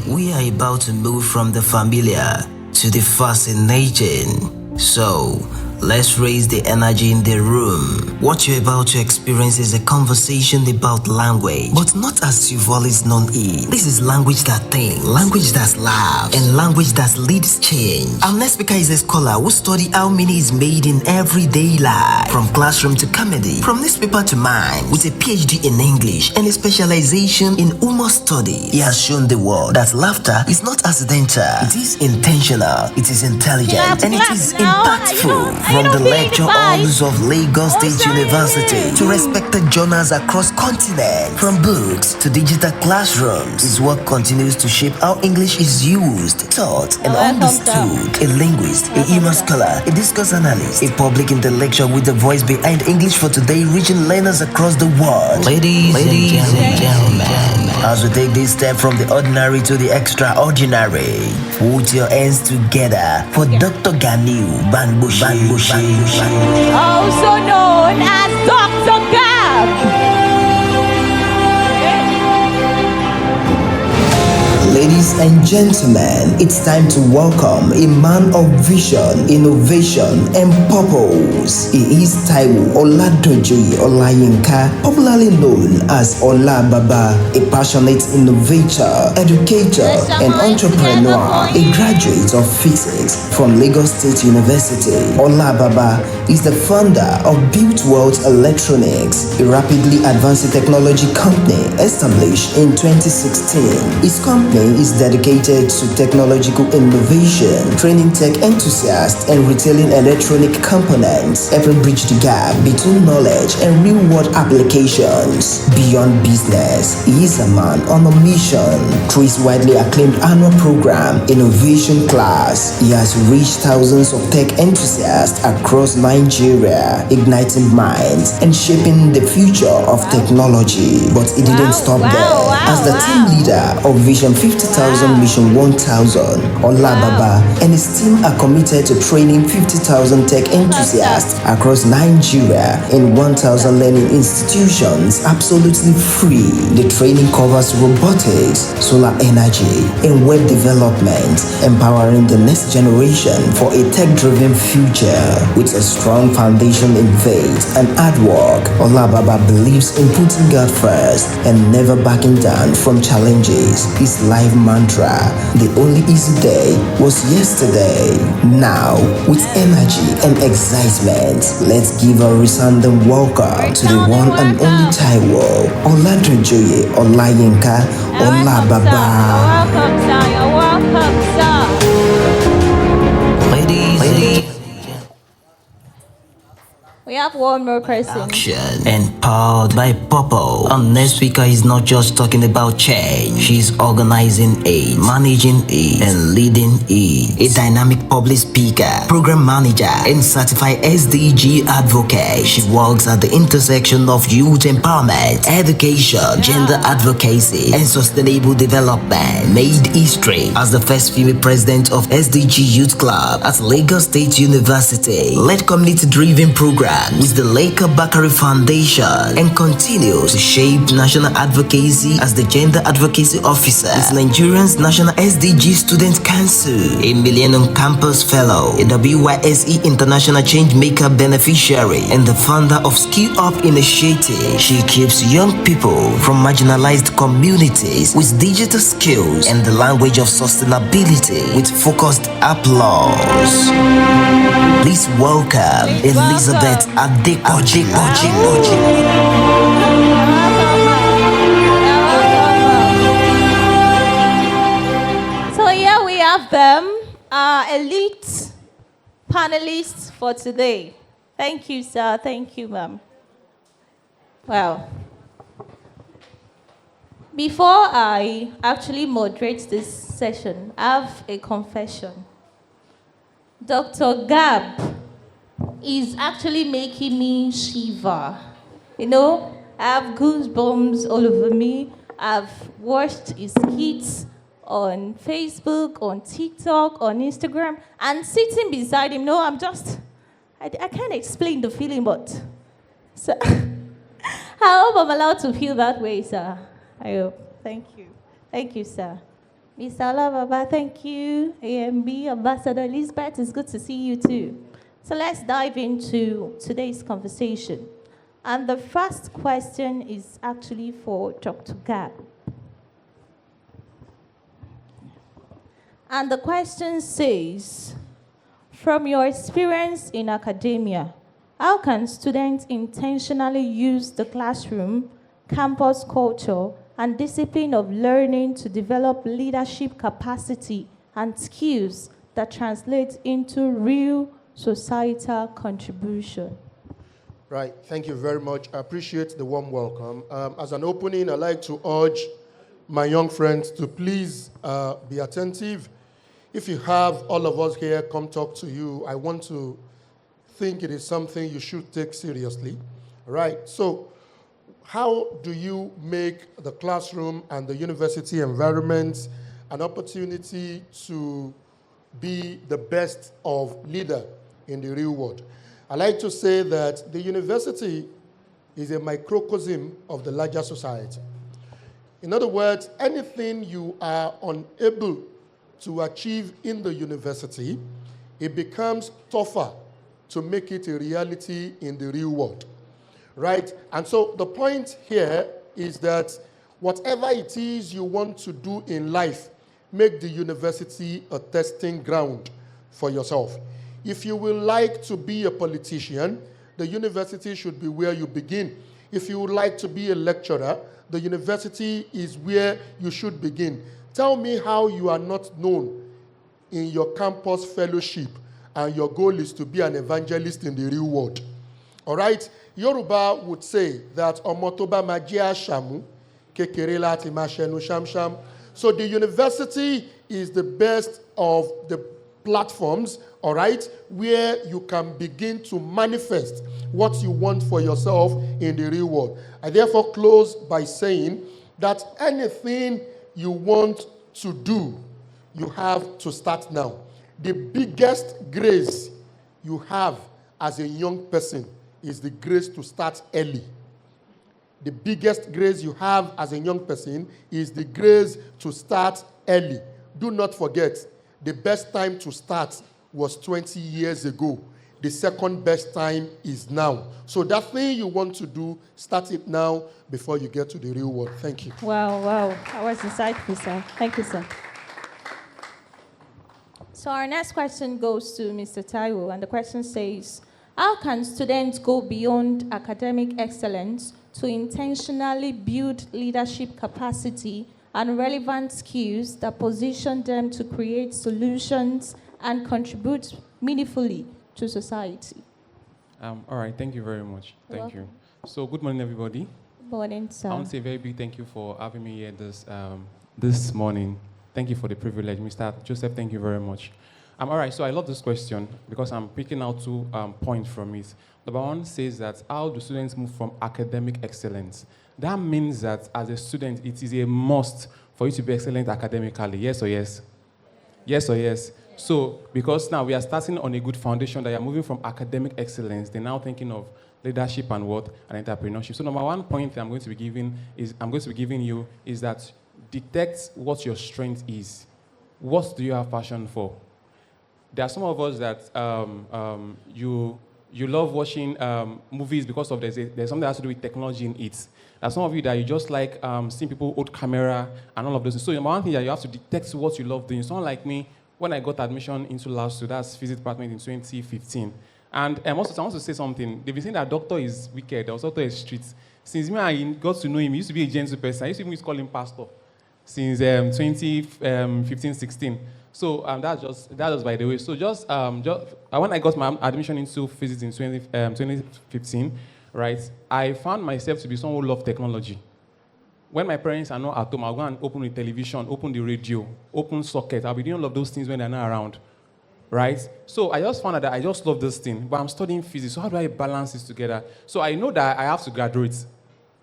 We are about to move from the familiar to the fascinating. So, let's raise the energy in the room. What you're about to experience is a conversation about language, but not as you've always known it. This is language that thinks, language that's loud, and language that leads change. Our next speaker is a scholar who studied how meaning is made in everyday life, from classroom to comedy, from newspaper to mind, with a PhD in English and a specialization in humor study. He has shown the world that laughter is not accidental, it is intentional, it is intelligent, and it is impactful. From the lecture halls of Lagos State University to respected journals across continents, from books to digital classrooms, his work continues to shape how English is used, taught, and understood. A linguist, a humor scholar, a discourse analyst, a public intellectual with the voice behind English for today, reaching learners across the world. Ladies and gentlemen, as we take this step from the ordinary to the extraordinary, put your hands together for Dr. Ganiu Banbushi. Also known as Dr. Gab. Ladies and gentlemen, it's time to welcome a man of vision, innovation, and purpose. He is Taiwo Oladojoye Olayinka, popularly known as Ola Baba, a passionate innovator, educator, and entrepreneur, a graduate of physics from Lagos State University. Ola Baba is the founder of Built World Electronics, a rapidly advancing technology company established in 2016. His company is dedicated to technological innovation, training tech enthusiasts, and retailing electronic components, helping bridge the gap between knowledge and real-world applications. Beyond business, he is a man on a mission. Through his widely acclaimed annual program, Innovation Class, he has reached thousands of tech enthusiasts across Nigeria, igniting minds and shaping the future of technology. But he didn't stop there. As the team leader of Vision 50,000 Mission 1000, Ola Baba and his team are committed to training 50,000 tech enthusiasts across Nigeria in 1,000 learning institutions absolutely free. The training covers robotics, solar energy, and web development, empowering the next generation for a tech-driven future. With a strong foundation in faith and hard work, Ola Baba believes in putting God first and never backing down from challenges. His life mantra, the only easy day was yesterday. Now, with energy and excitement, let's give a resounding welcome to the one and only Taiwo Oladojoye Olayinka Ola Baba. Welcome, sir. You're welcome, sir. Ladies. We have one more person. Action and powered by Popo. Our next speaker is not just talking about change, she's organizing it, managing it, and leading it. A dynamic public speaker, program manager, and certified SDG advocate. She works at the intersection of youth empowerment, education, gender advocacy, and sustainable development. Made history as the first female president of SDG Youth Club at Lagos State University. Led community-driven program with the Leka Bakari Foundation and continues to shape national advocacy as the Gender Advocacy Officer with Nigeria's National SDG Student Council, a Millennium Campus Fellow, a WYSE International Changemaker Beneficiary, and the founder of Skill Up Initiative. She keeps young people from marginalized communities with digital skills and the language of sustainability with focused applause. Please welcome Elizabeth Adekoji. So here we have them, our elite panelists for today. Thank you, sir. Thank you, ma'am. Well, before I actually moderate this session, I have a confession. Dr. Gab is actually making me shiver. You know, I have goosebumps all over me. I've watched his hits on Facebook, on TikTok, on Instagram, and sitting beside him, no, I can't explain the feeling, but so, I hope I'm allowed to feel that way, sir. I hope. Thank you. Thank you, sir. Mr. Olababa, thank you. AMB, Ambassador Elizabeth, it's good to see you too. So let's dive into today's conversation. And the first question is actually for Dr. Gab. And the question says, from your experience in academia, how can students intentionally use the classroom, campus culture, and discipline of learning to develop leadership capacity and skills that translate into real societal contribution? Right, thank you very much. I appreciate the warm welcome. As an opening, I'd like to urge my young friends to please be attentive. If you have all of us here come talk to you, I want to think it is something you should take seriously. Right, so how do you make the classroom and the university environment an opportunity to be the best of leader in the real world? I like to say that the university is a microcosm of the larger society. In other words, anything you are unable to achieve in the university, it becomes tougher to make it a reality in the real world. Right? And so the point here is that whatever it is you want to do in life, make the university a testing ground for yourself. If you would like to be a politician, the university should be where you begin. If you would like to be a lecturer, the university is where you should begin. Tell me how you are not known in your campus fellowship and your goal is to be an evangelist in the real world. All right? Yoruba would say that Omotoba Magia Shamu, Kekere Lati Mashenu Shamsham. So the university is the best of the platforms, all right, where you can begin to manifest what you want for yourself in the real world. I therefore close by saying that anything you want to do, you have to start now. The biggest grace you have as a young person is the grace to start early. The biggest grace you have as a young person is the grace to start early. Do not forget, the best time to start was 20 years ago. The second best time is now. So that thing you want to do, start it now before you get to the real world. Thank you. Wow, wow. That was insightful, sir. Thank you, sir. So our next question goes to Mr. Taiwo, and the question says, how can students go beyond academic excellence to intentionally build leadership capacity and relevant skills that position them to create solutions and contribute meaningfully to society? All right, thank you very much. Thank you. So good morning, everybody. Good morning, sir. I want to say a very big thank you for having me here this morning. Thank you for the privilege. Mr. Joseph, thank you very much. All right, so I love this question because I'm picking out 2 points from it. Number 1 says that how do students move from academic excellence? That means that as a student, it is a must for you to be excellent academically. Yes or yes? Yes or yes? So, because now we are starting on a good foundation that you're moving from academic excellence, they're now thinking of leadership and what? And entrepreneurship. So number 1 point that I'm going to be giving you is that detect what your strength is. What do you have passion for? There are some of us that you love watching movies because of there's something that has to do with technology in it. There are some of you that you just like seeing people hold camera and all of those. So number 1 thing that you have to detect what you love doing. Someone like me, when I got admission into LASU, that's physics department in 2015. And also, I want to say something. They've been saying that doctor is wicked, doctor is street. Since me, I got to know him, he used to be a gentle person. I used to even call him pastor since 2015, 16. So that's just by the way. So just when I got my admission into physics in 2015, right, I found myself to be someone who loved technology. When my parents are not at home, I'll go and open the television, open the radio, open socket. I'll be doing all of those things when they're not around, right? So I just found out that I just love this thing, but I'm studying physics. So how do I balance this together? So I know that I have to graduate.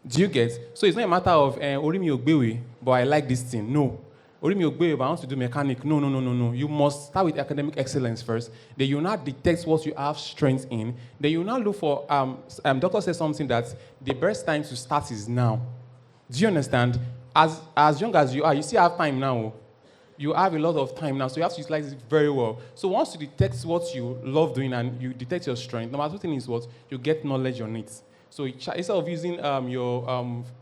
Do you get? So it's not a matter of Orimi Ogbewe, but I like this thing. No. Orimi Ogbewe, but I want to do mechanic. No. You must start with academic excellence first. Then you now detect what you have strength in. Then you now look for, doctor says something that the best time to start is now. Do you understand? as young as you are, you still have time now. You have a lot of time now, so you have to utilize it very well. So once you detect what you love doing and you detect your strength, number two thing is what? You get knowledge on it. So instead of using your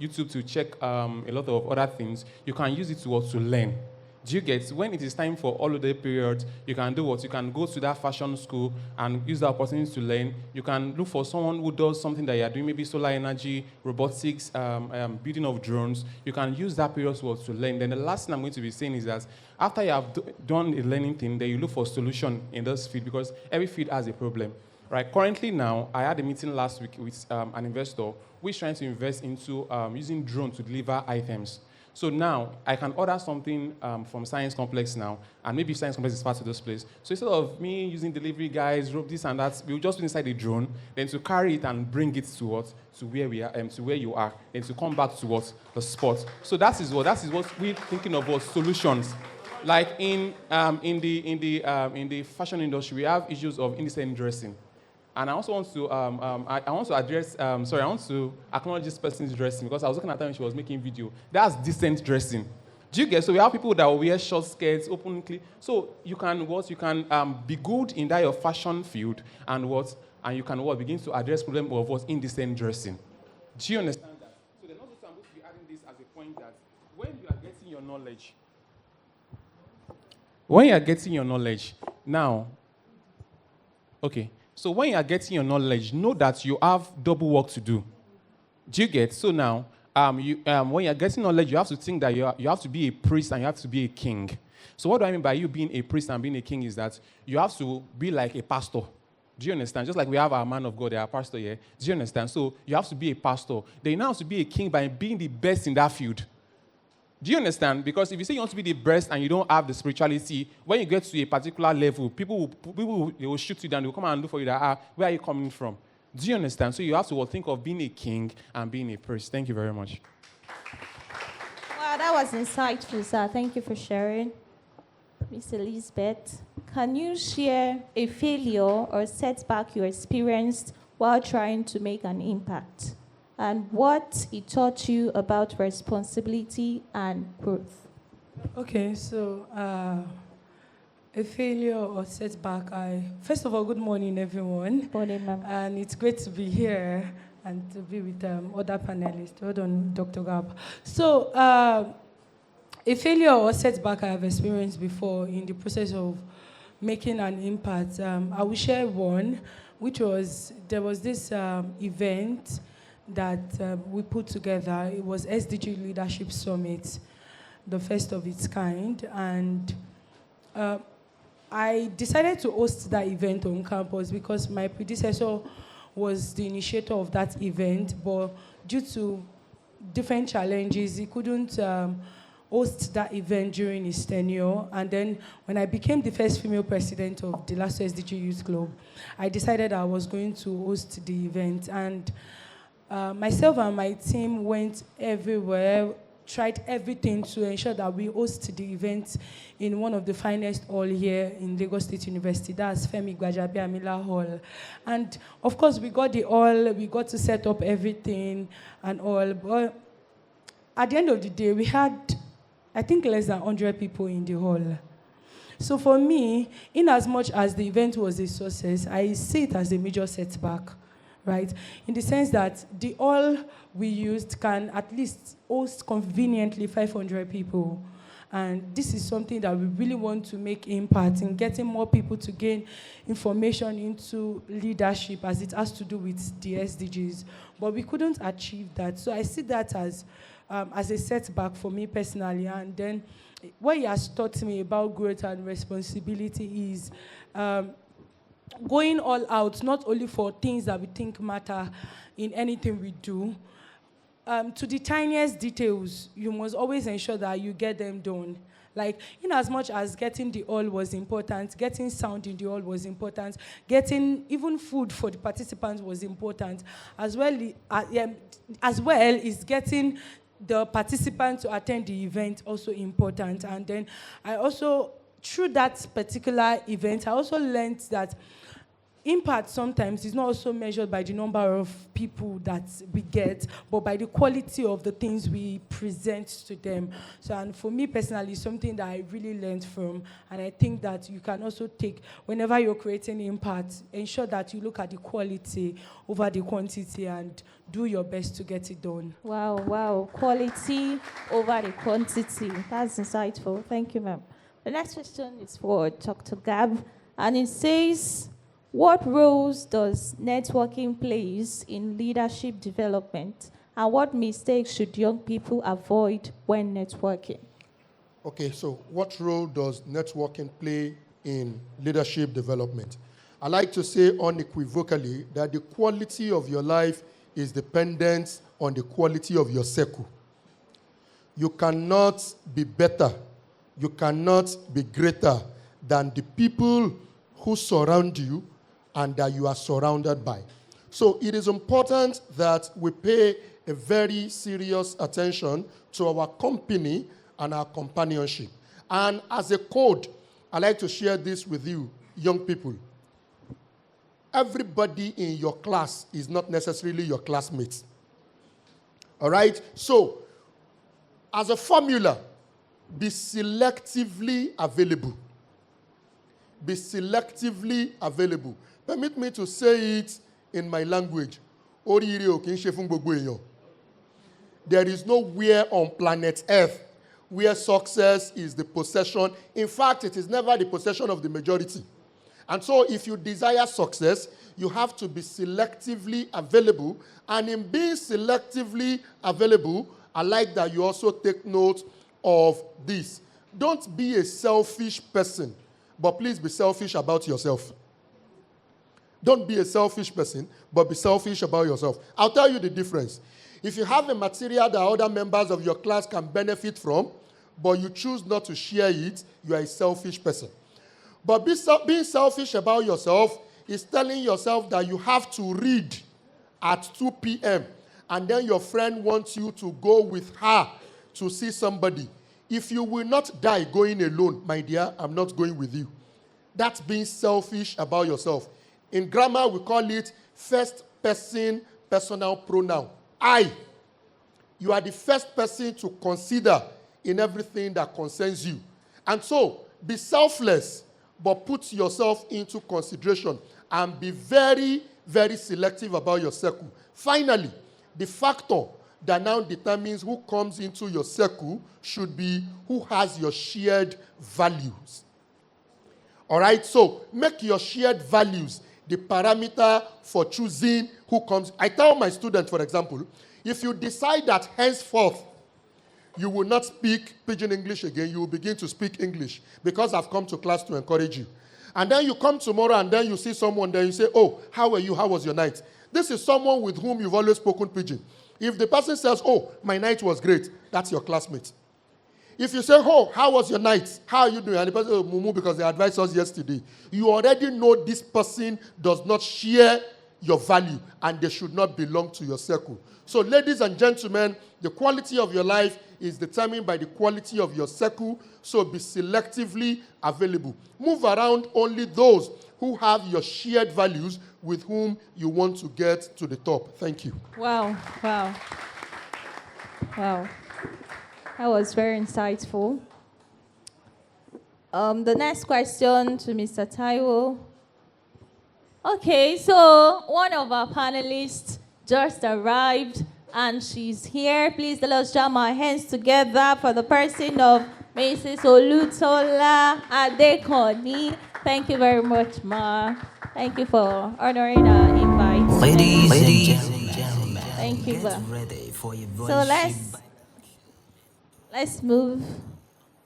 YouTube to check a lot of other things, you can use it to learn. Do you get? When it is time for holiday period, you can do what? You can go to that fashion school and use the opportunity to learn. You can look for someone who does something that you are doing, maybe solar energy, robotics, building of drones. You can use that period to learn. Then the last thing I'm going to be saying is that after you have done a learning thing, then you look for solution in this field because every field has a problem. Right. Currently now, I had a meeting last week with an investor who is trying to invest into using drone to deliver items. So now, I can order something from Science Complex now, and maybe Science Complex is far to this place. So instead of me using delivery guys, this and that, we'll just put inside the drone, then to carry it and bring it to what? To where we are, to where you are, then to come back to what? The spot. So that is what we're thinking of, what solutions. Like in the fashion industry, we have issues of indecent dressing. And I also want to, I want to address, I want to acknowledge this person's dressing because I was looking at her when she was making video. That's decent dressing. Do you get? So we have people that will wear short skirts, openly. So you can be good in that your fashion field and you can begin to address problem of what's indecent dressing. Do you understand that? So then also I'm going to be adding this as a point that when you are getting your knowledge, now, okay. So when you are getting your knowledge, know that you have double work to do. Do you get? So now, when you are getting knowledge, you have to think that you have to be a priest and you have to be a king. So what do I mean by you being a priest and being a king is that you have to be like a pastor. Do you understand? Just like we have our man of God, our pastor here. Do you understand? So you have to be a pastor. Then you now have to be a king by being the best in that field. Do you understand? Because if you say you want to be the best and you don't have the spirituality, when you get to a particular level, people will shoot you down. They will come and look for you. Where are you coming from? Do you understand? So you have to think of being a king and being a priest. Thank you very much. Wow, that was insightful, sir. Thank you for sharing. Miss Elizabeth, can you share a failure or setback you experienced while trying to make an impact? And what it taught you about responsibility and growth? Okay, so a failure or setback. First of all, good morning, everyone. Good morning, ma'am. And it's great to be here and to be with other panelists. Well done, Dr. Gab. So, a failure or setback I have experienced before in the process of making an impact. I will share one, which was there was this event that we put together. It was SDG Leadership Summit, the first of its kind, and I decided to host that event on campus because my predecessor was the initiator of that event, but due to different challenges, he couldn't host that event during his tenure. And then when I became the first female president of the last SDG Youth Club, I decided I was going to host the event. And myself and my team went everywhere, tried everything to ensure that we host the event in one of the finest hall here in Lagos State University. That's Femi Gbajabiamila Hall. And of course, we got the hall, we got to set up everything and all. But at the end of the day, we had, I think, less than 100 people in the hall. So for me, in as much as the event was a success, I see it as a major setback. Right? In the sense that the hall we used can at least host conveniently 500 people. And this is something that we really want to make impact in getting more people to gain information into leadership as it has to do with the SDGs. But we couldn't achieve that. So I see that as a setback for me personally. And then what he has taught me about growth and responsibility is going all out, not only for things that we think matter in anything we do, to the tiniest details, you must always ensure that you get them done. Like, in as much as getting the hall was important, getting sound in the hall was important, getting even food for the participants was important, as well is getting the participants to attend the event also important. And then I also, through that particular event, I also learned that impact sometimes is not also measured by the number of people that we get, but by the quality of the things we present to them. So, and for me personally, it's something that I really learned from, and I think that you can also take, whenever you're creating impact, ensure that you look at the quality over the quantity and do your best to get it done. Wow, wow. Quality over the quantity. That's insightful. Thank you, ma'am. The next question is for Dr. Gab, and it says, what roles does networking plays in leadership development, and what mistakes should young people avoid when networking? Okay, so what role does networking play in leadership development? I like to say unequivocally that the quality of your life is dependent on the quality of your circle. You cannot be better, you cannot be greater than the people who surround you and that you are surrounded by. So it is important that we pay a very serious attention to our company and our companionship. And as a code, I like to share this with you, young people. Everybody in your class is not necessarily your classmates. All right? So, as a formula, be selectively available. Be selectively available. Permit me to say it in my language. There is nowhere on planet Earth where success is the possession. In fact, it is never the possession of the majority. And so if you desire success, you have to be selectively available. And in being selectively available, I like that you also take note of this. Don't be a selfish person, but please be selfish about yourself. Don't be a selfish person, but be selfish about yourself. I'll tell you the difference. If you have a material that other members of your class can benefit from, but you choose not to share it, you are a selfish person. But being selfish about yourself is telling yourself that you have to read at 2 p.m. and then your friend wants you to go with her to see somebody. If you will not die going alone, my dear, I'm not going with you. That's being selfish about yourself. In grammar, we call it first person personal pronoun. I. You are the first person to consider in everything that concerns you. And so, be selfless, but put yourself into consideration and be very, very selective about your circle. Finally, the factor that now determines who comes into your circle should be who has your shared values. All right? So, make your shared values the parameter for choosing who comes. I tell my students, for example, if you decide that henceforth you will not speak Pidgin English again, you will begin to speak English because I've come to class to encourage you. And then you come tomorrow and then you see someone, then you say, oh, how are you? How was your night? This is someone with whom you've always spoken Pidgin. If the person says, oh, my night was great, that's your classmate. If you say, oh, how was your night? How are you doing? And the person says, oh, Mumu, because they advised us yesterday. You already know this person does not share your value and they should not belong to your circle. So, ladies and gentlemen, the quality of your life is determined by the quality of your circle, so be selectively available. Move around only those who have your shared values with whom you want to get to the top. Thank you. Wow, wow. Wow. That was very insightful. The next question to Mr. Taiwo. Okay, so one of our panelists just arrived and she's here. Please let us jam our hands together for the person of Mrs. Olutola Adekoni. Thank you very much, Ma. Thank you for honoring our invite. Ladies and gentlemen, thank you, get Ma. ready for your So let's move.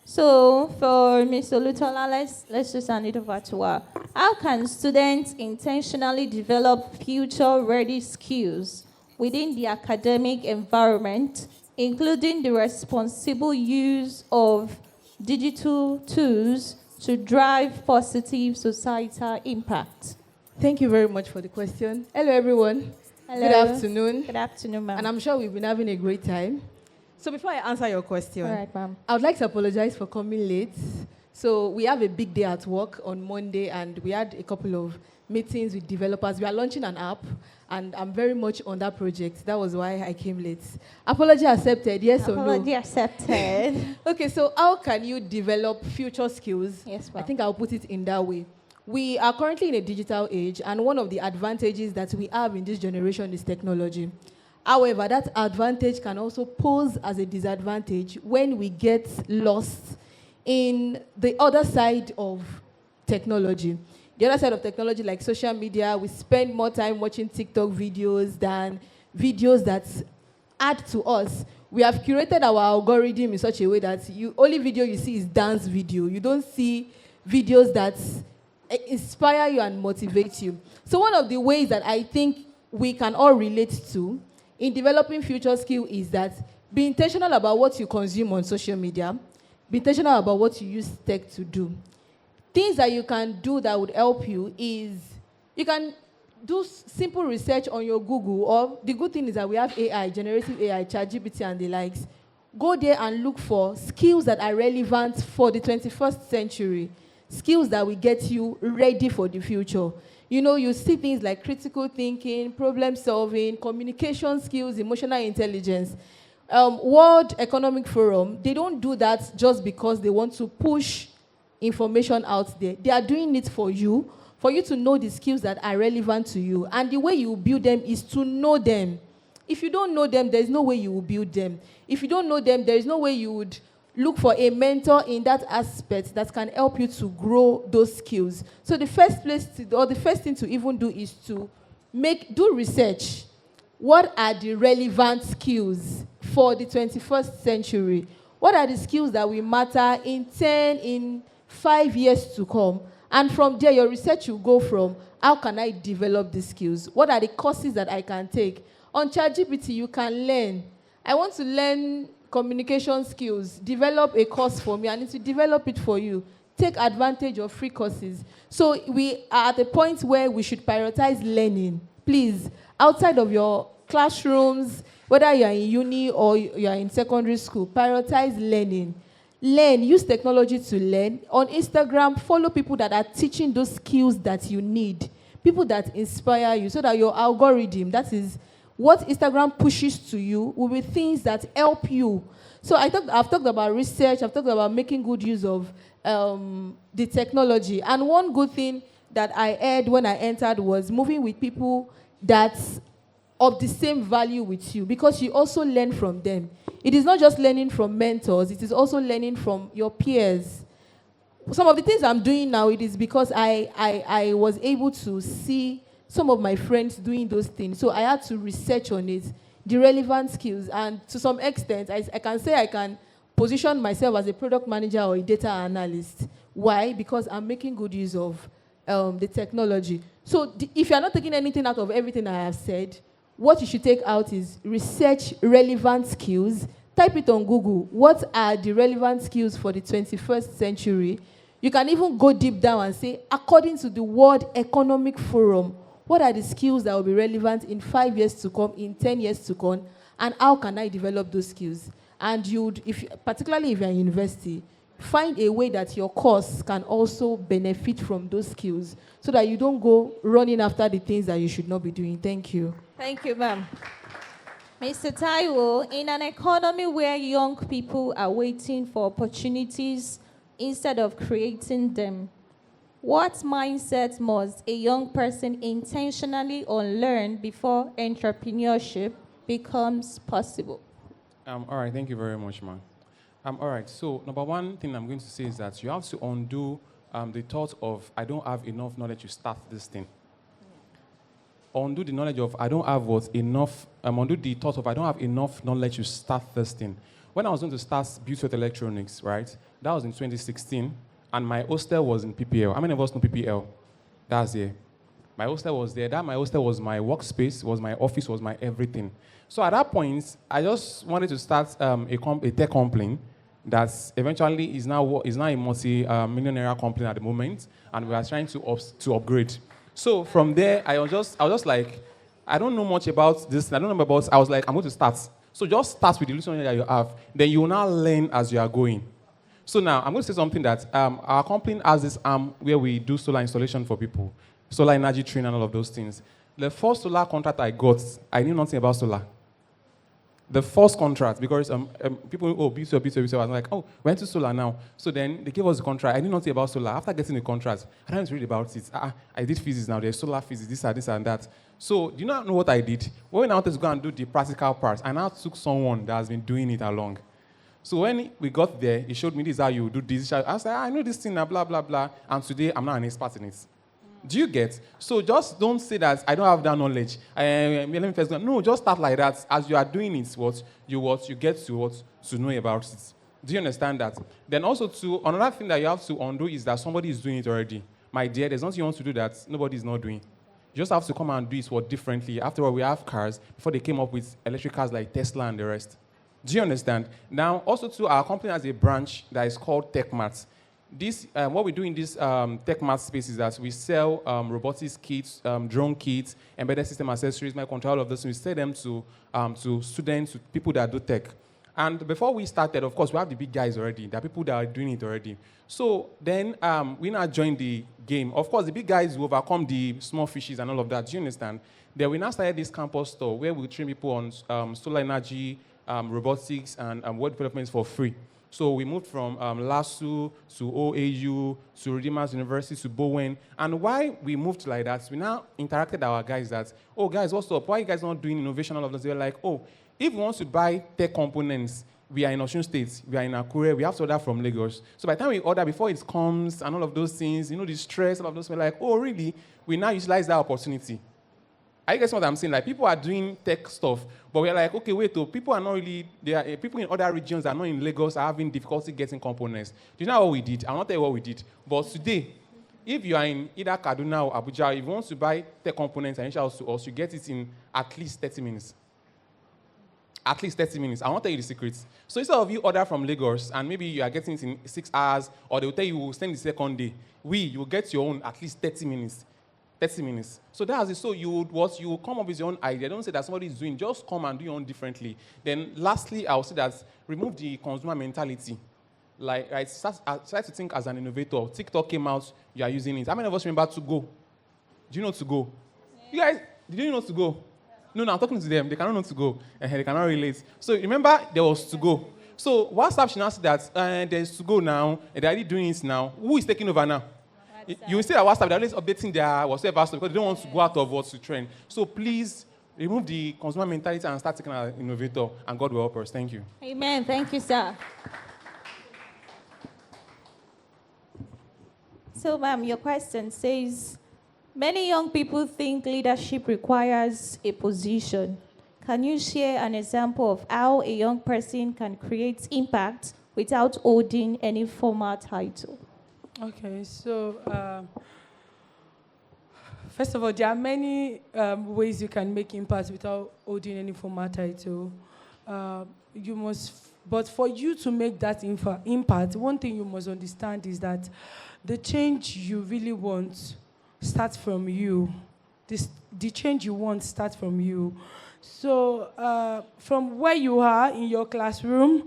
So for Ms. Olutola, let's just hand it over to her. How can students intentionally develop future-ready skills within the academic environment, including the responsible use of digital tools to drive positive societal impact? Thank you very much for the question. Hello, everyone. Hello. Good afternoon. Good afternoon, ma'am. And I'm sure we've been having a great time. So before I answer your question, All right, ma'am. I would like to apologize for coming late. So we have a big day at work on Monday, and we had a couple of meetings with developers. We are launching an app, and I'm very much on that project. That was why I came late. Apology accepted, yes or no? Apology accepted. Okay, so how can you develop future skills? Yes, I ma'am. think I'll put it in that way. We are currently in a digital age, and one of the advantages that we have in this generation is technology. However, that advantage can also pose as a disadvantage when we get lost in the other side of technology. The other side of technology, like social media, we spend more time watching TikTok videos than videos that add to us. We have curated our algorithm in such a way that only video you see is dance video. You don't see videos that inspire you and motivate you. So one of the ways that I think we can all relate to in developing future skill is that be intentional about what you consume on social media. Be intentional about what you use tech to do. Things that you can do that would help you is you can do simple research on your Google, or the good thing is that we have AI, generative AI, ChatGPT and the likes. Go there and look for skills that are relevant for the 21st century. Skills that will get you ready for the future. You know, you see things like critical thinking, problem solving, communication skills, emotional intelligence. World Economic Forum, they don't do that just because they want to push information out there. They are doing it for you to know the skills that are relevant to you. And the way you build them is to know them. If you don't know them, there's no way you will build them. If you don't know them, there is no way you would look for a mentor in that aspect that can help you to grow those skills. So the first thing to even do is to do research. What are the relevant skills for the 21st century? What are the skills that will matter in 5 years to come? And from there, your research will go from, how can I develop these skills? What are the courses that I can take? On ChatGPT, you can learn. I want to learn communication skills. Develop a course for me. I need to develop it for you. Take advantage of free courses. So we are at a point where we should prioritize learning. Please, outside of your classrooms, whether you are in uni or you are in secondary school, prioritize learning. Learn. Use technology to learn. On Instagram, follow people that are teaching those skills that you need. People that inspire you, so that your algorithm, that is what Instagram pushes to you, will be things that help you. So I've talked about research. I've talked about making good use of the technology. And one good thing that I heard when I entered was moving with people that's of the same value with you, because you also learn from them. It is not just learning from mentors. It is also learning from your peers. Some of the things I'm doing now, it is because I was able to see some of my friends doing those things. So I had to research on it, the relevant skills. And to some extent, I can say I can position myself as a product manager or a data analyst. Why? Because I'm making good use of the technology. So if you're not taking anything out of everything I have said, what you should take out is research relevant skills. Type it on Google. What are the relevant skills for the 21st century? You can even go deep down and say, according to the World Economic Forum, what are the skills that will be relevant in 5 years to come, in 10 years to come, and how can I develop those skills? And particularly if you're in university, find a way that your course can also benefit from those skills so that you don't go running after the things that you should not be doing. Thank you. Thank you, ma'am. Mr. Taiwo, in an economy where young people are waiting for opportunities instead of creating them, what mindset must a young person intentionally unlearn before entrepreneurship becomes possible? All right, thank you very much, man. All right, so number one thing I'm going to say is that you have to undo the thought of, I don't have enough knowledge to start this thing. Undo the knowledge of, undo the thought of, I don't have enough knowledge to start this thing. When I was going to start Beauty Electronics, right, that was in 2016, and my hostel was in PPL. How many of us know PPL? That's it. My hostel was there. My hostel was my workspace, was my office, was my everything. So at that point, I just wanted to start a tech company that eventually is now a multi-millionaire company at the moment, and we are trying to upgrade. So from there, I was just like, I don't know much about this. I don't know about. I was like, I'm going to start. So just start with the illusion that you have. Then you will now learn as you are going. So now I'm going to say something that our company has this arm where we do solar installation for people, solar energy training and all of those things. The first solar contract I got, I knew nothing about solar. The first contract, because people, B2B, I was like, oh, went to solar now. So then they gave us the contract. I knew nothing about solar. After getting the contract, I didn't read about it. I did physics now. There's solar physics, this and that. So do you not know what I did? When I wanted to go and do the practical part, I now took someone that has been doing it along. So when we got there, he showed me this is how you do this. I was like, I know this thing, blah, blah, blah. And today, I'm not an expert in it. Do you get? So just don't say that I don't have that knowledge. Let me first go. No, just start like that. As you are doing it, you get to know about it. Do you understand that? Then also another thing that you have to undo is that somebody is doing it already. My dear, there's nothing you want to do that nobody is not doing. You just have to come and do it differently. After all, we have cars before they came up with electric cars like Tesla and the rest. Do you understand? Now, also our company has a branch that is called TechMart. What we do in this TechMart space is that we sell robotics kits, drone kits, embedded system accessories, microcontroller, all of those. We sell them to students, to people that do tech. And before we started, of course, we have the big guys already. There are people that are doing it already. So then we now joined the game. Of course, the big guys will overcome the small fishes and all of that. Do you understand? Then we now started this campus store where we train people on solar energy, robotics, and web development for free. So we moved from LASU to OAU to Redeemers University to Bowen. And why we moved like that, we now interacted with our guys that, oh, guys, what's up? Why are you guys not doing innovation? All of this? They were like, oh, if we want to buy tech components, we are in Osun State, we are in Akure, we have to order from Lagos. So by the time we order, before it comes and all of those things, the stress, all of those, we're like, oh, really? We now utilize that opportunity. I guess what I'm saying, like people are doing tech stuff, but we're like, okay, wait, people are not really, people in other regions that are not in Lagos are having difficulty getting components. Do you know what we did? I'll not tell you what we did, but today, if you are in either Kaduna or Abuja, if you want to buy tech components and reach out to us, you get it in at least 30 minutes. At least 30 minutes. I won't tell you the secrets. So instead of you order from Lagos and maybe you are getting it in 6 hours, or they will tell you will send the second day, you will get your own at least 30 minutes. 30 minutes. So that's it. So you will come up with your own idea. Don't say that somebody is doing, just come and do your own differently. Then lastly, I will say that remove the consumer mentality. Like, right, start to think as an innovator. TikTok came out, you are using it. How many of us remember to go? Do you know to go? Yeah. You guys, did you know to go? No, I'm talking to them. They cannot know to go. They cannot relate. So remember, there was to go. So WhatsApp should now say that there's to go now, and they're already doing it now. Who is taking over now? You will see that WhatsApp, they're always updating their whatever stuff because they don't want to go out of what's to trend. So please remove the consumer mentality and start taking an innovator, and God will help us. Thank you. Amen. Thank you, sir. So, ma'am, your question says, many young people think leadership requires a position. Can you share an example of how a young person can create impact without holding any formal title? Okay, so first of all, there are many ways you can make impact without holding any formal title. But for you to make that impact, one thing you must understand is that the change you really want starts from you. The change you want starts from you. So from where you are in your classroom,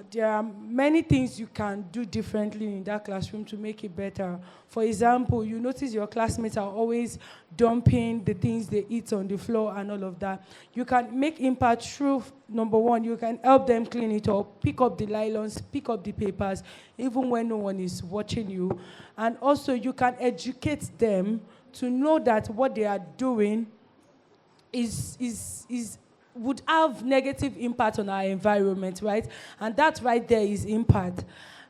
there are many things you can do differently in that classroom to make it better. For example, you notice your classmates are always dumping the things they eat on the floor and all of that. You can make impact through, number one, you can help them clean it up, pick up the nylons, pick up the papers, even when no one is watching you. And also, you can educate them to know that what they are doing would have negative impact on our environment, right? And that right there is impact.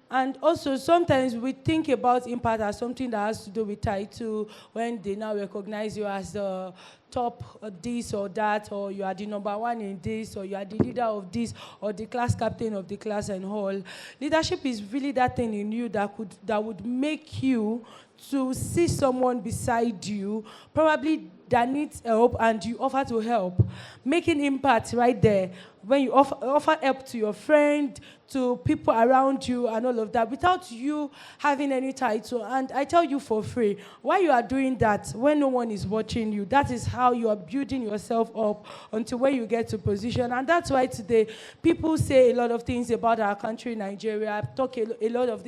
And also, sometimes we think about impact as something that has to do with title, when they now recognize you as the top this or that, or you are the number one in this, or you are the leader of this, or the class captain of the class and all. Leadership is really that thing in you that would make you to see someone beside you, probably that needs help, and you offer to help. Making impact right there, when you offer help to your friend, to people around you and all of that, without you having any title. And I tell you for free, while you are doing that, when no one is watching you, that is how how you are building yourself up until when you get to position. And that's why today people say a lot of things about our country, Nigeria, talk a lot of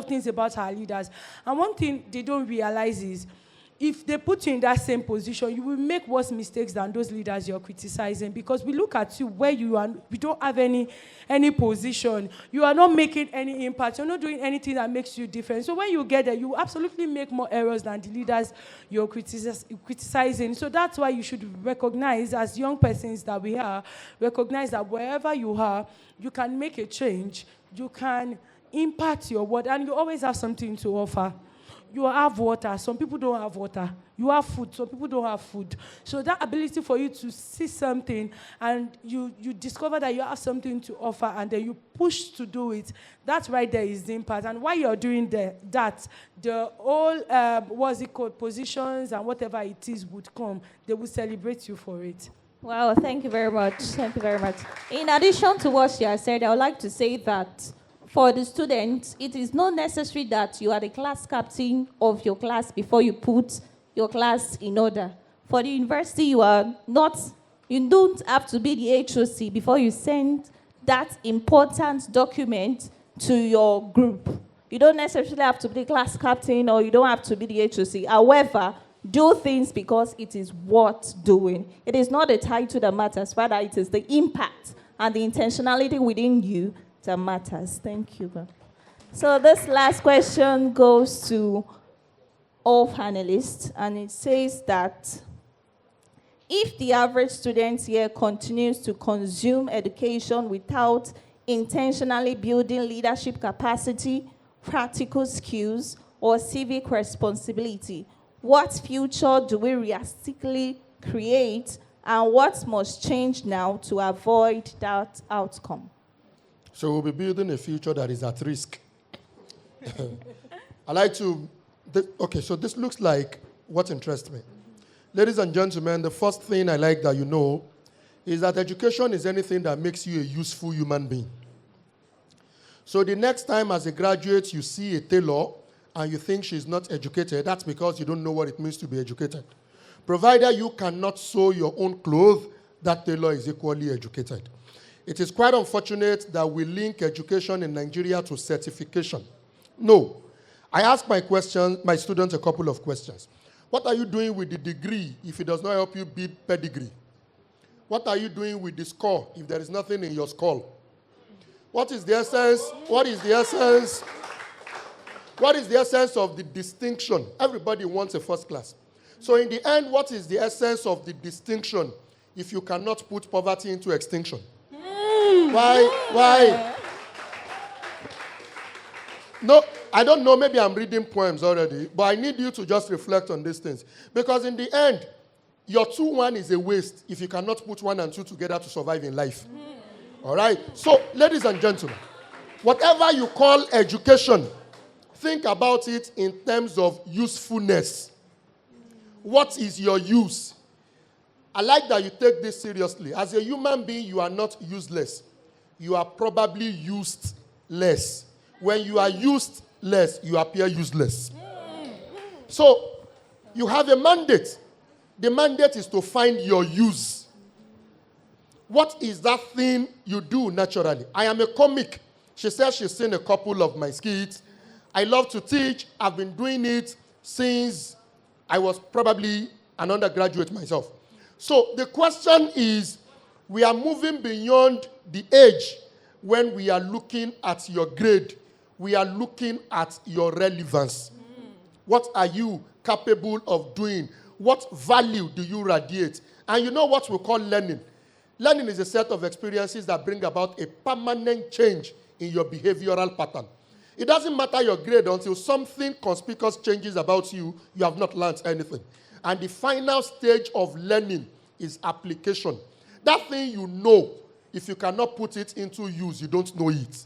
things about our leaders. And one thing they don't realize is, if they put you in that same position, you will make worse mistakes than those leaders you're criticizing, because we look at you where you are, we don't have any position. You are not making any impact. You're not doing anything that makes you different. So when you get there, you absolutely make more errors than the leaders you're criticizing. So that's why you should recognize, as young persons that we are, recognize that wherever you are, you can make a change. You can impact your world, and you always have something to offer. You have water. Some people don't have water. You have food. Some people don't have food. So that ability for you to see something and you discover that you have something to offer and then you push to do it, that right there is the impact. And while you're doing that, the whole, positions and whatever it is would come. They will celebrate you for it. Wow, thank you very much. Thank you very much. In addition to what she has said, I would like to say that for the students, it is not necessary that you are the class captain of your class before you put your class in order. For the university, you don't have to be the HOC before you send that important document to your group. You don't necessarily have to be the class captain, or you don't have to be the HOC. However, do things because it is worth doing. It is not the title that matters, rather it is the impact and the intentionality within you that matters. Thank you. So this last question goes to all panelists, and it says that if the average student here continues to consume education without intentionally building leadership capacity, practical skills, or civic responsibility, what future do we realistically create, and what must change now to avoid that outcome? So we'll be building a future that is at risk. So this looks like what interests me. Ladies and gentlemen, the first thing I like that you know is that education is anything that makes you a useful human being. So the next time as a graduate you see a tailor and you think she's not educated, that's because you don't know what it means to be educated. Provided you cannot sew your own clothes, that tailor is equally educated. It is quite unfortunate that we link education in Nigeria to certification. No. I ask my students a couple of questions. What are you doing with the degree if it does not help you build pedigree? What are you doing with the score if there is nothing in your skull? What is the essence? What is the essence? What is the essence of the distinction? Everybody wants a first class. So in the end, what is the essence of the distinction if you cannot put poverty into extinction? Why? No, I don't know. Maybe I'm reading poems already, but I need you to just reflect on these things. Because in the end, your 2-1 is a waste if you cannot put 1 and 2 together to survive in life. All right? So, ladies and gentlemen, whatever you call education, think about it in terms of usefulness. What is your use? I like that you take this seriously. As a human being, you are not useless. You are probably used less. When you are used less, you appear useless. So, you have a mandate. The mandate is to find your use. What is that thing you do naturally? I am a comic. She says she's seen a couple of my skits. I love to teach. I've been doing it since I was probably an undergraduate myself. So the question is, we are moving beyond the age when we are looking at your grade. We are looking at your relevance. What are you capable of doing? What value do you radiate? And you know what we call learning? Learning is a set of experiences that bring about a permanent change in your behavioral pattern. It doesn't matter your grade until something conspicuous changes about you, you have not learned anything. And the final stage of learning is application. That thing you know, if you cannot put it into use, you don't know it.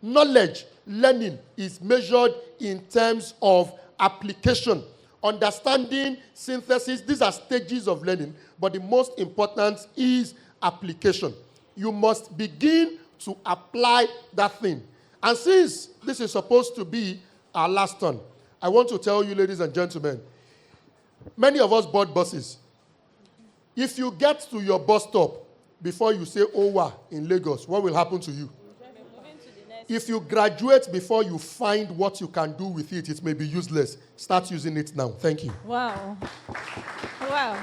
Knowledge, learning is measured in terms of application. Understanding, synthesis, these are stages of learning, but the most important is application. You must begin to apply that thing. And since this is supposed to be our last turn, I want to tell you, ladies and gentlemen, many of us board buses. If you get to your bus stop before you say Owa in Lagos, what will happen to you? If you graduate before you find what you can do with it, it may be useless. Start using it now. Thank you. Wow. Wow.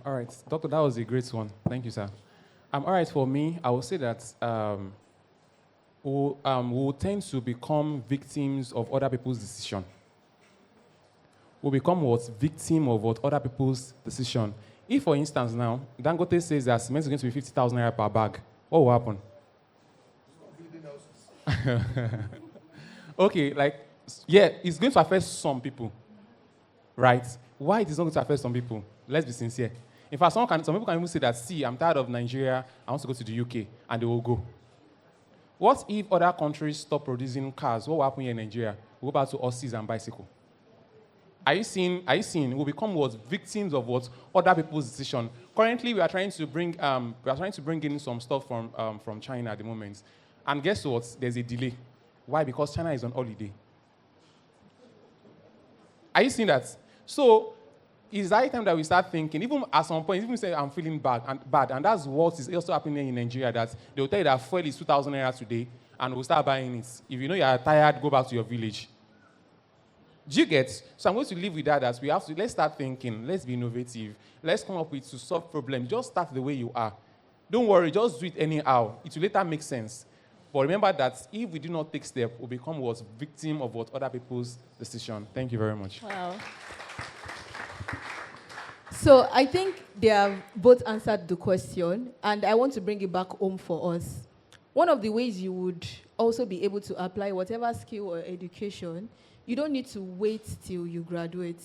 All right, Doctor, that was a great one. Thank you, sir. All right, for me, I would say that we'll tend to become victims of other people's decision. We'll become what? Victim of what? Other people's decision. If, for instance, now, Dangote says that cement is going to be 50,000 naira per bag, what will happen? Okay, yeah, it's going to affect some people, right? Why it is not going to affect some people? Let's be sincere. In fact, some people can even say that, see, I'm tired of Nigeria, I want to go to the UK, and they will go. What if other countries stop producing cars? What will happen here in Nigeria? We'll go back to horses and bicycle. Are you seeing? We'll become what? Victims of what? Other people's decision. Currently, we are trying to bring in some stuff from China at the moment. And guess what? There's a delay. Why? Because China is on holiday. Are you seeing that? So, it's that time that we start thinking, even at some point, even say I'm feeling bad, and that's what is also happening in Nigeria, that they'll tell you that fuel is 2,000 naira today, and we'll start buying it. If you know you're tired, go back to your village. Do you get? So I'm going to leave with that, let's start thinking, let's be innovative, let's come up with to solve problems. Just start the way you are. Don't worry, just do it anyhow. It will later make sense. But remember that if we do not take steps, we'll become what? Victim of what? Other people's decision. Thank you very much. Wow. So I think they have both answered the question, and I want to bring it back home for us. One of the ways you would also be able to apply whatever skill or education, you don't need to wait till you graduate.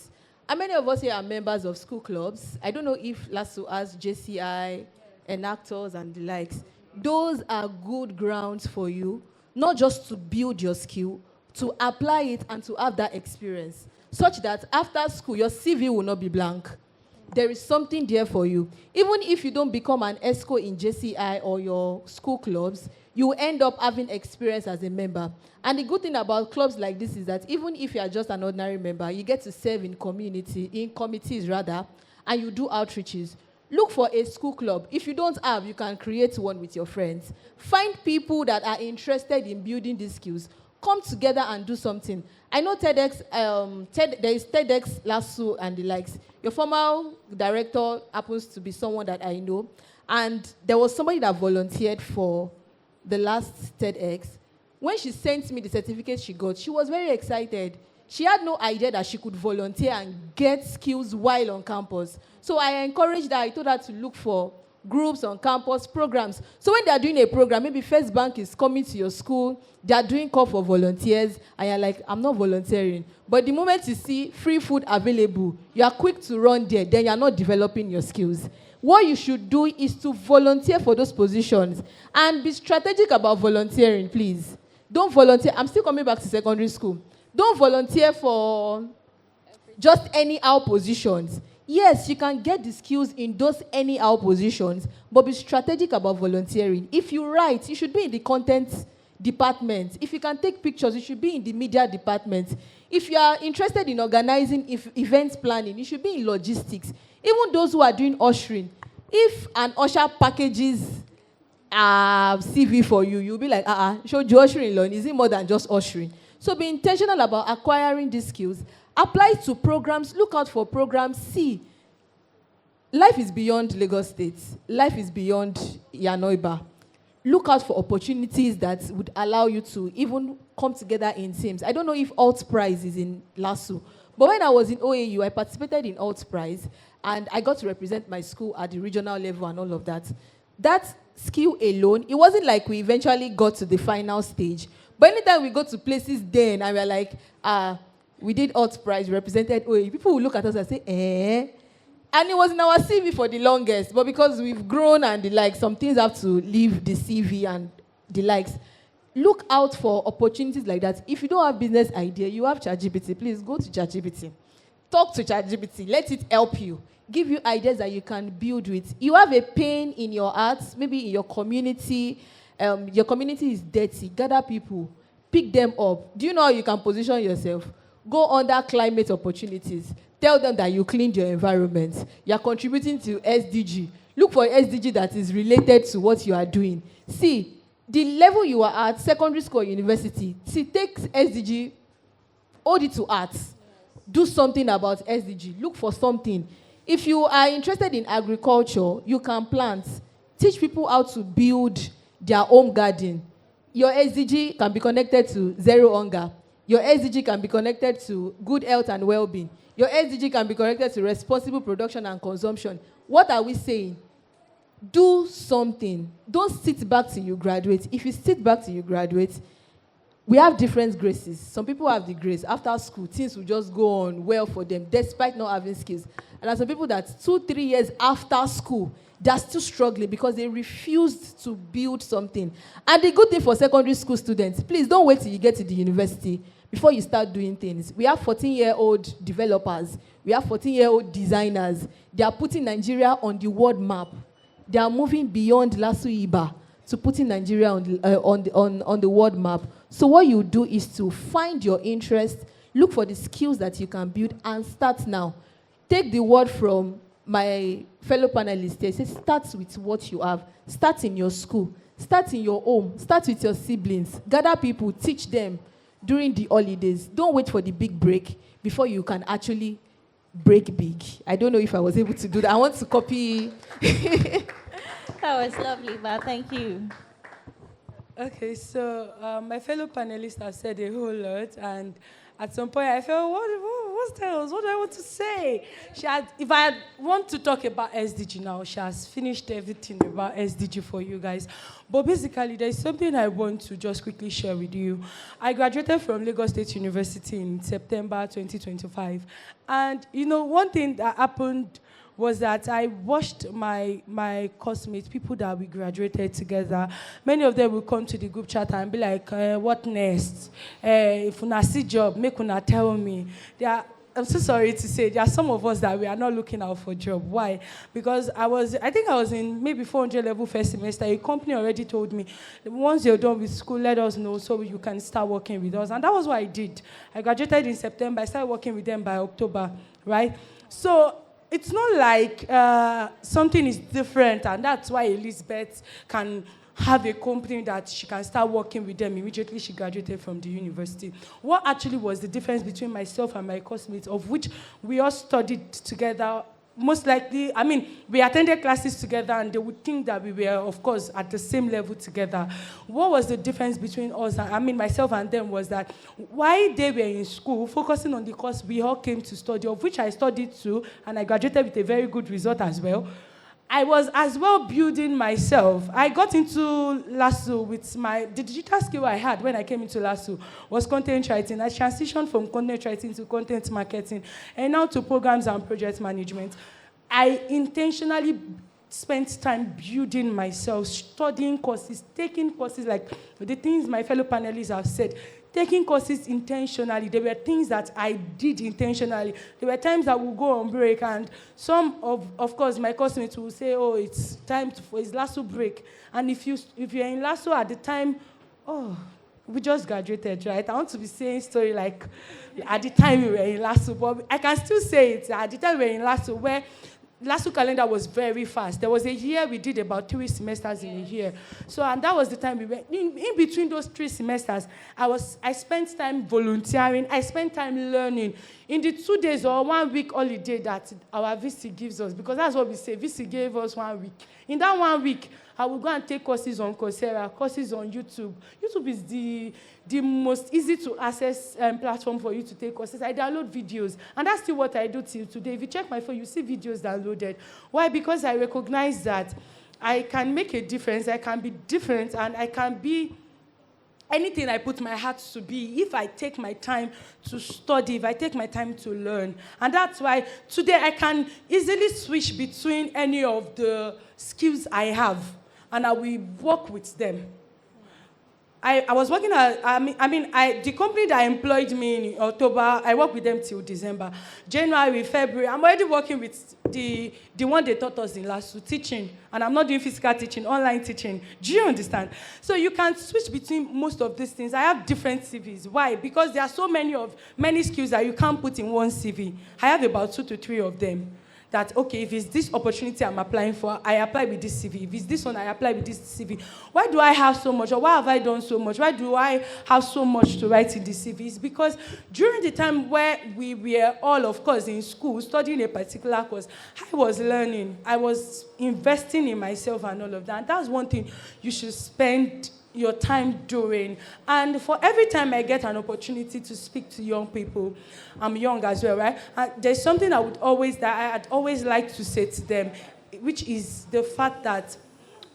How many of us here are members of school clubs? I don't know if LASU has JCI, enactors, and the likes. Those are good grounds for you, not just to build your skill, to apply it and to have that experience, such that after school, your CV will not be blank. There is something there for you. Even if you don't become an ESCO in JCI or your school clubs, you end up having experience as a member. And the good thing about clubs like this is that even if you are just an ordinary member, you get to serve in committees, and you do outreaches. Look for a school club. If you don't have, you can create one with your friends. Find people that are interested in building these skills. Come together and do something. I know TEDx, there is TEDx, LASU, and the likes. Your former director happens to be someone that I know. And there was somebody that volunteered for the last TEDx. When she sent me the certificate she got, she was very excited. She had no idea that she could volunteer and get skills while on campus. So I encouraged her. I told her to look for groups on campus, programs. So when they are doing a program, maybe First Bank is coming to your school, they are doing call for volunteers, and you're like, I'm not volunteering. But the moment you see free food available, you are quick to run there, then you're not developing your skills. What you should do is to volunteer for those positions and be strategic about volunteering, please. Don't volunteer. I'm still coming back to secondary school. Don't volunteer for just anyhow positions. Yes, you can get the skills in those anyhow positions, but be strategic about volunteering. If you write, you should be in the content department. If you can take pictures, you should be in the media department. If you are interested in organizing events planning, you should be in logistics. Even those who are doing ushering, if an usher packages CV for you, you'll be like, show you ushering learn. Is it more than just ushering? So be intentional about acquiring these skills. Apply to programs. Look out for programs. See, life is beyond Lagos State. Life is beyond Yanoiba. Look out for opportunities that would allow you to even come together in teams. I don't know if Alt Prize is in LASU, but when I was in OAU, I participated in Alt Prize, and I got to represent my school at the regional level and all of that. That skill alone, it wasn't like we eventually got to the final stage. But anytime we go to places then, and we're like, we did Alt Prize, represented OAU, people will look at us and say, And it was in our CV for the longest, but because we've grown and the likes, some things have to leave the CV and the likes. Look out for opportunities like that. If you don't have business idea, you have ChatGPT. Please go to ChatGPT. Talk to ChatGPT. Let it help you. Give you ideas that you can build with. You have a pain in your heart, maybe in your community. Your community is dirty. Gather people. Pick them up. Do you know how you can position yourself? Go under climate opportunities. Tell them that you cleaned your environment. You are contributing to SDG. Look for SDG that is related to what you are doing. See, the level you are at, secondary school or university, see, take SDG, hold it to art. Do something about SDG. Look for something. If you are interested in agriculture, you can plant. Teach people how to build their home garden. Your SDG can be connected to zero hunger. Your SDG can be connected to good health and well-being. Your SDG can be connected to responsible production and consumption. What are we saying? Do something. Don't sit back till you graduate. If you sit back till you graduate, we have different graces. Some people have the grace. After school, things will just go on well for them, despite not having skills. And there are some people that 2-3 years after school, they're still struggling because they refused to build something. And the good thing for secondary school students, please don't wait till you get to the university before you start doing things. We have 14-year-old developers. We have 14-year-old designers. They are putting Nigeria on the world map. They are moving beyond Lasu Iba to putting Nigeria on the world map. So what you do is to find your interest, look for the skills that you can build, and start now. Take the word from my fellow panelists here. Say, start with what you have. Start in your school. Start in your home. Start with your siblings. Gather people. Teach them during the holidays. Don't wait for the big break before you can actually break big. I don't know if I was able to do that. I want to copy. That was lovely, Ma. Thank you. Okay, so my fellow panelists have said a whole lot, and at some point I felt, what's else? What do I want to say? If I want to talk about SDG now, she has finished everything about SDG for you guys. But basically, there's something I want to just quickly share with you. I graduated from Lagos State University in September 2025. And, one thing that happened was that I watched my classmates, people that we graduated together. Many of them will come to the group chat and be like, what next? If una see job, make una tell me. I'm so sorry to say, there are some of us that we are not looking out for job. Why? Because I think I was in maybe 400 level first semester. A company already told me, once you're done with school, let us know so you can start working with us. And that was what I did. I graduated in September. I started working with them by October, right? So it's not like something is different, and that's why Elizabeth can have a company that she can start working with them immediately she graduated from the university. What actually was the difference between myself and my classmates, of which we all studied together? Most likely, we attended classes together, and they would think that we were, of course, at the same level together. What was the difference between us, myself and them, was that while they were in school, focusing on the course we all came to study, of which I studied too, and I graduated with a very good result as well, I was as well building myself. I got into LASU with the digital skill I had when I came into LASU was content writing. I transitioned from content writing to content marketing and now to programs and project management. I intentionally spent time building myself, studying courses, taking courses like the things my fellow panelists have said. Taking courses intentionally. There were things that I did intentionally. There were times that we'll go on break, and some of course, my classmates will say, oh, it's time for it's LASU break. And if you're in LASU at the time, we just graduated, right? I want to be saying story like at the time we were in LASU, but I can still say it. At the time we were in LASU, where LASU calendar was very fast. There was a year we did about 3 semesters in a year. So, and that was the time we went. In between those 3 semesters, I spent time volunteering. I spent time learning. In the 2 days or 1 week holiday that our VC gives us, because that's what we say, VC gave us 1 week. In that 1 week, I will go and take courses on Coursera, courses on YouTube. YouTube is the most easy to access platform for you to take courses. I download videos, and that's still what I do till today. If you check my phone, you see videos downloaded. Why? Because I recognize that I can make a difference, I can be different, and I can be anything I put my heart to be if I take my time to study, if I take my time to learn. And that's why today I can easily switch between any of the skills I have, and I will work with them. I was working at, the company that employed me in October, I worked with them till December. January, February, I'm already working with the one they taught us in last week, teaching. And I'm not doing physical teaching, online teaching. Do you understand? So you can switch between most of these things. I have different CVs. Why? Because there are so many skills that you can't put in one CV. I have about 2 to 3 of them. That, okay, if it's this opportunity I'm applying for, I apply with this CV. If it's this one, I apply with this CV. Why do I have so much? Or why have I done so much? Why do I have so much to write in the CV? It's because during the time where we were all, of course, in school, studying a particular course, I was learning. I was investing in myself and all of that. And that's one thing you should spend your time doing. And for every time I get an opportunity to speak to young people, I'm young as well, right? And there's something I'd always like to say to them, which is the fact that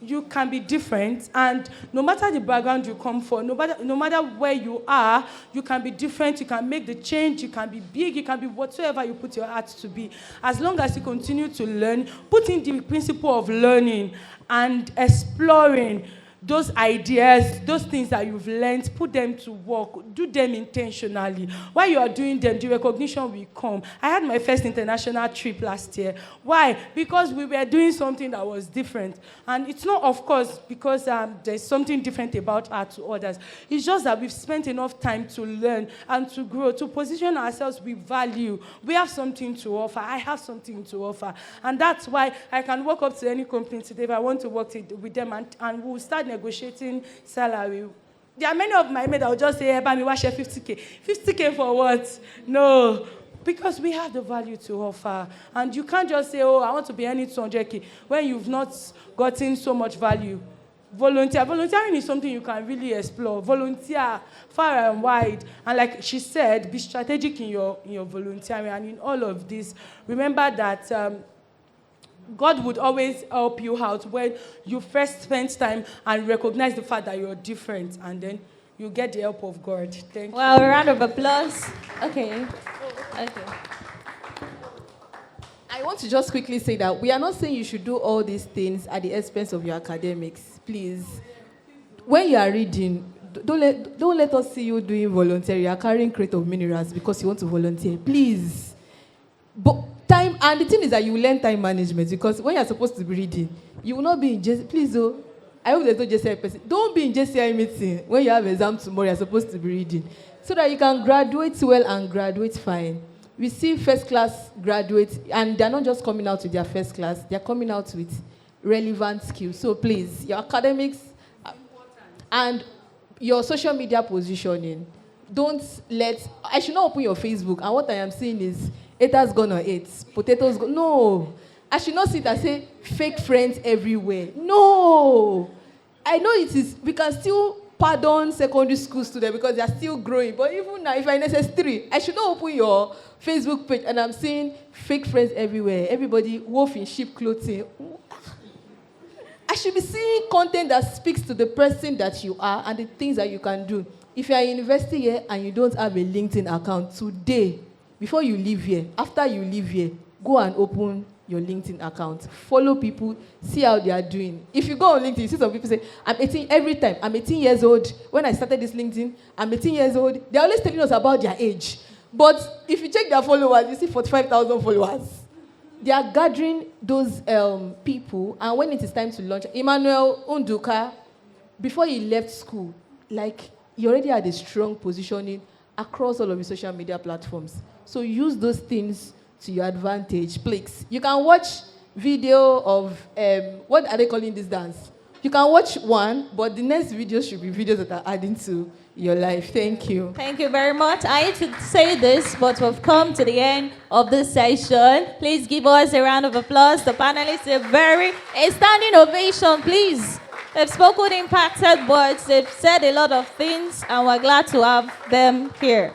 you can be different, and no matter the background you come from, no matter where you are, you can be different, you can make the change, you can be big, you can be whatsoever you put your heart to be. As long as you continue to learn, put in the principle of learning and exploring those ideas, those things that you've learned, put them to work, do them intentionally. While you are doing them, the recognition will come. I had my first international trip last year. Why? Because we were doing something that was different. And it's not, of course, because there's something different about art to others. It's just that we've spent enough time to learn and to grow, to position ourselves with value. We have something to offer. I have something to offer. And that's why I can walk up to any company today if I want to work with them, and we'll start negotiating salary. There are many of my mates that will just say, hey, buy me, why share 50K? 50K for what? No. Because we have the value to offer. And you can't just say, oh, I want to be earning 200K when you've not gotten so much value. Volunteer. Volunteering is something you can really explore. Volunteer far and wide. And like she said, be strategic in your volunteering. And in all of this, remember that God would always help you out when you first spend time and recognize the fact that you're different, and then you get the help of God. Thank you. Well, a round of applause. Okay. I want to just quickly say that we are not saying you should do all these things at the expense of your academics. Please. When you are reading, don't let us see you doing volunteering. You are carrying crate of minerals because you want to volunteer. Please. But time, and the thing is that you will learn time management, because when you're supposed to be reading, you will not be in JCI. Please, I hope there's no JCI person. Don't be in JCI meeting when you have exam tomorrow, you're supposed to be reading. So that you can graduate well and graduate fine. We see first class graduates, and they're not just coming out with their first class, they're coming out with relevant skills. So please, your academics and your social media positioning, I should not open your Facebook, and what I am seeing is, haters gonna hate, potatoes go. No. I should not sit and say fake friends everywhere. No. I know it is, we can still pardon secondary school students because they are still growing. But even now, if I'm in SS3, I should not open your Facebook page and I'm seeing fake friends everywhere. Everybody wolf in sheep clothing. I should be seeing content that speaks to the person that you are and the things that you can do. If you are in university here and you don't have a LinkedIn account today, before you leave here, after you leave here, go and open your LinkedIn account. Follow people, see how they are doing. If you go on LinkedIn, you see some people say, I'm 18 every time. I'm 18 years old. When I started this LinkedIn, I'm 18 years old. They're always telling us about their age. But if you check their followers, you see 45,000 followers. They are gathering those people, and when it is time to launch, Emmanuel Unduka, before he left school, he already had a strong positioning across all of the social media platforms. So use those things to your advantage, please. You can watch video of, what are they calling this dance? You can watch one, but the next video should be videos that are adding to your life. Thank you. Thank you very much. I hate to say this, but we've come to the end of this session. Please give us a round of applause. The panelists a standing ovation, please. They've spoken impacted words. They've said a lot of things, and we're glad to have them here.